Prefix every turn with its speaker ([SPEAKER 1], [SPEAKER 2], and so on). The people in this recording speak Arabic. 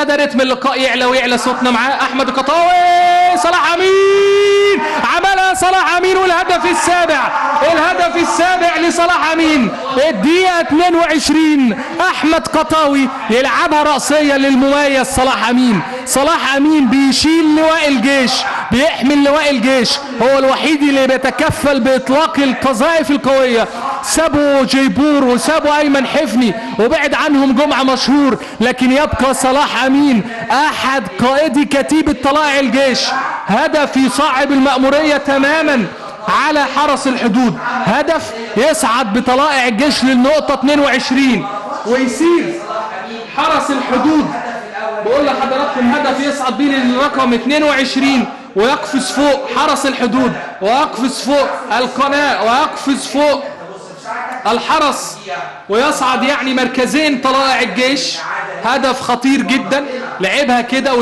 [SPEAKER 1] ابتدى رتم اللقاء يعلى ويعلى صوتنا معاه. احمد القطاوي، صلاح امين، عملها صلاح امين والهدف السابع، الهدف السابع لصلاح امين. الدقيقه 22 احمد قطاوي يلعبها راسيه للمميز صلاح امين. صلاح امين بيشيل لواء الجيش، بيحمل لواء الجيش، هو الوحيد اللي بيتكفل باطلاق القذائف القويه. سابوا جيبور وسابوا ايمن حفني وبعد عنهم جمعه مشهور، لكن يبقى صلاح امين احد قائدي كتيبه طلائع الجيش. هدف يصعب المأموريه تماما على حرس الحدود، هدف يصعد بطلائع الجيش للنقطه 22 ويسير حرس الحدود. بقول لحضراتكم هدف يصعد بيه للرقم 22 ويقفز فوق حرس الحدود ويقفز فوق القناه ويقفز فوق الحرس ويصعد يعني مركزين طلائع الجيش. هدف خطير جدا، لعبها كده